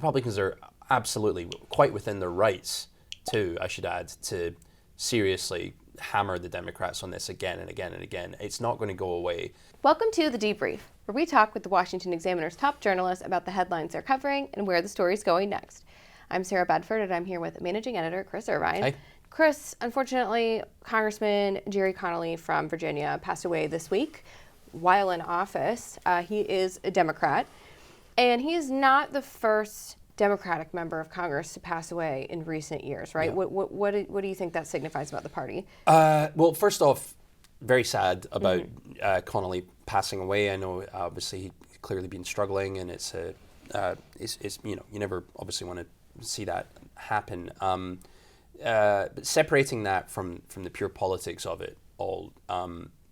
Republicans are absolutely quite within their rights too, I should add, to seriously hammer the Democrats on this again and again and again. It's not going to go away. Welcome to The Debrief, where we talk with the Washington Examiner's top journalists about the headlines they're covering and where the story's going next. I'm Sarah Bedford, and I'm here with managing editor Chris Irvine. Hi. Chris, unfortunately, Congressman Jerry Connolly from Virginia passed away this week while in office. He is a Democrat, and he is not the first Democratic member of Congress to pass away in recent years, right? Yeah. What do you think that signifies about the party? Well, first off, very sad about Connolly passing away. I know obviously he'd clearly been struggling, and it's you never obviously want to see that happen. But separating that from the pure politics of it all,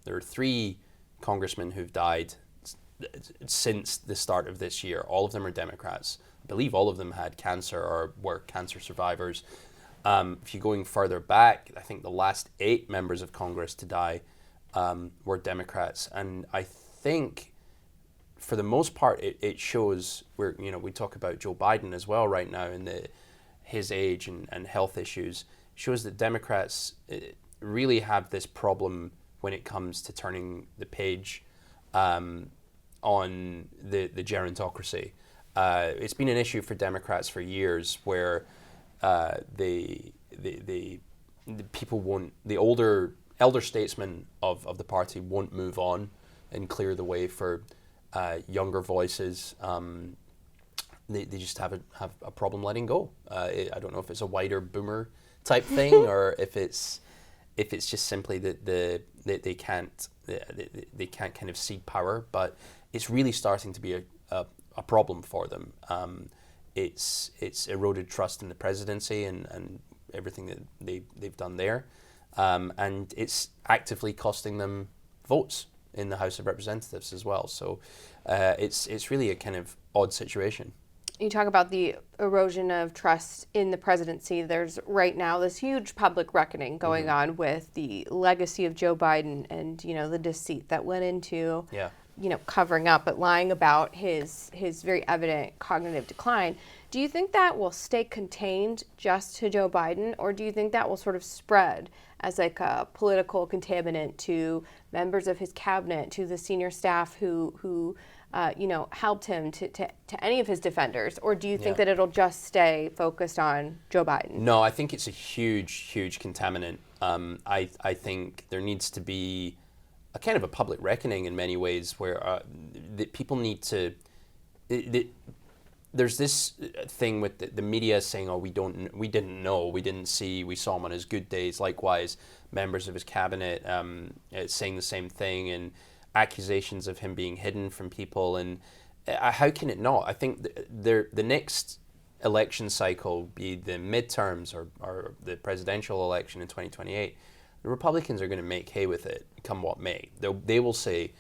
there are 3 congressmen who've died since the start of this year. All of them are Democrats. I believe all of them had cancer or were cancer survivors. If you're going further back, I think the last 8 members of Congress to die were Democrats. And I think for the most part, it shows where, we talk about Joe Biden as well right now and his age and health issues, shows that Democrats really have this problem when it comes to turning the page on the gerontocracy. It's been an issue for Democrats for years, where the people won't, the elder statesmen of the party won't move on and clear the way for younger voices. They just have a problem letting go. I don't know if it's a wider boomer type thing or if it's just simply that they can't kind of cede power, but it's really starting to be a problem for them. It's eroded trust in the presidency and everything that they've done there, and it's actively costing them votes in the House of Representatives as well. So it's really a kind of odd situation. You talk about the erosion of trust in the presidency. There's right now this huge public reckoning going on with the legacy of Joe Biden and, the deceit that went into, covering up, but lying about his very evident cognitive decline. Do you think that will stay contained just to Joe Biden, or do you think that will sort of spread as like a political contaminant to members of his cabinet, to the senior staff who helped him, to any of his defenders? Or do you think that it'll just stay focused on Joe Biden? No, I think it's a huge contaminant. I think there needs to be a kind of a public reckoning in many ways where people need to... There's this thing with the media saying, we didn't know, we didn't see, we saw him on his good days. Likewise, members of his cabinet saying the same thing, and accusations of him being hidden from people. And how can it not? I think the next election cycle, be the midterms or the presidential election in 2028, the Republicans are going to make hay with it, come what may. They will say,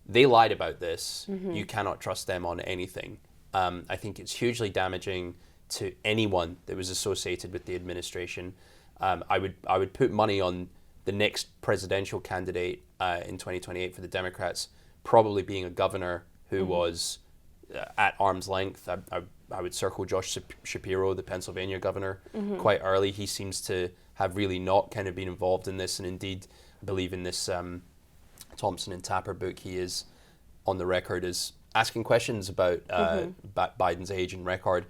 they lied about this, you cannot trust them on anything. I think it's hugely damaging to anyone that was associated with the administration. I would put money on the next presidential candidate in 2028 for the Democrats probably being a governor who was at arm's length. I would circle Josh Shapiro, the Pennsylvania governor, quite early. He seems to have really not kind of been involved in this, and indeed, I believe in this Thompson and Tapper book, he is on the record as asking questions about Biden's age and record.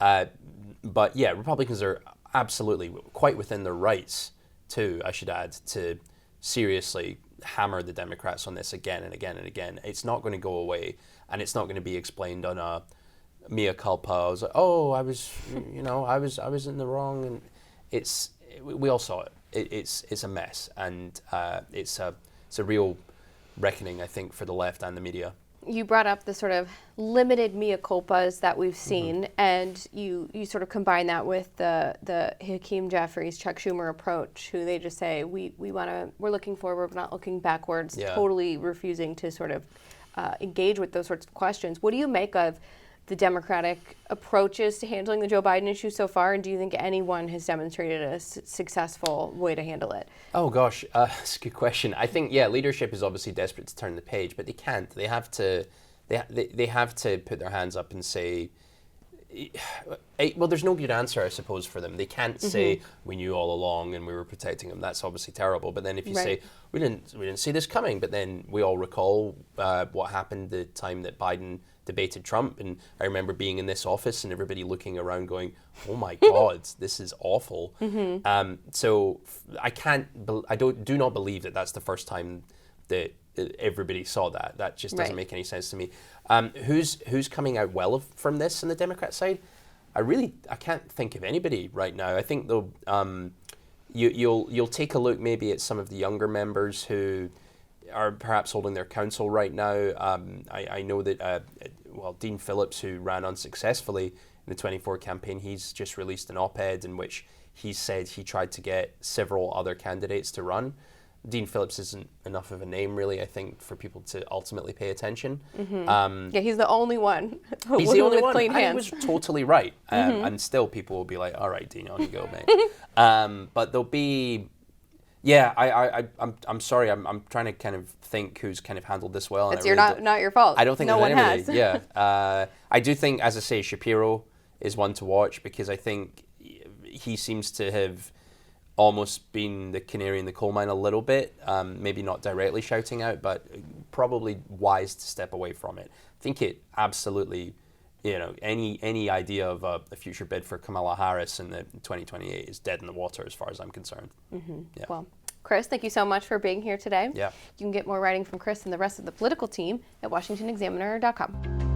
But yeah, Republicans are absolutely quite within their rights too, I should add, to seriously hammer the Democrats on this again and again and again. It's not going to go away, and it's not going to be explained on a mea culpa. I was like, I was in the wrong, and we all saw it. It's a mess, and it's a real reckoning, I think, for the left and the media. You brought up the sort of limited mea culpas that we've seen, and you sort of combine that with the Hakeem Jeffries, Chuck Schumer approach, who they just say we're looking forward, we're not looking backwards, totally refusing to sort of engage with those sorts of questions. What do you make of the Democratic approaches to handling the Joe Biden issue so far, and do you think anyone has demonstrated a successful way to handle it? Oh gosh, that's a good question. I think leadership is obviously desperate to turn the page, but they can't. They have to put their hands up and say, well, there's no good answer, I suppose, for them. They can't say we knew all along and we were protecting them. That's obviously terrible. But then if you say we didn't see this coming, but then we all recall what happened the time that Biden debated Trump, and I remember being in this office and everybody looking around, going, "Oh my God, this is awful." So I do not believe that that's the first time that everybody saw that. That just doesn't make any sense to me. Who's coming out well from this on the Democrat side? I can't think of anybody right now. I think though you'll take a look maybe at some of the younger members who are perhaps holding their counsel right now. I know that Dean Phillips, who ran unsuccessfully in the 24 campaign, he's just released an op-ed in which he said he tried to get several other candidates to run. Dean Phillips isn't enough of a name, really, I think, for people to ultimately pay attention. Yeah, he's the only one. He's the only one. Clean hands. And he was totally right. And still people will be like, all right, Dean, on you go, mate. But there'll be... Yeah, I'm sorry. I'm trying to kind of think who's kind of handled this well. It's not your fault. I don't think no one anybody. has. Yeah. I do think, as I say, Shapiro is one to watch because I think he seems to have almost been the canary in the coal mine a little bit, maybe not directly shouting out, but probably wise to step away from it. I think it absolutely, any idea of a future bid for Kamala Harris in the 2028 is dead in the water as far as I'm concerned. Yeah. Well, Chris, thank you so much for being here today. Yeah. You can get more writing from Chris and the rest of the political team at washingtonexaminer.com.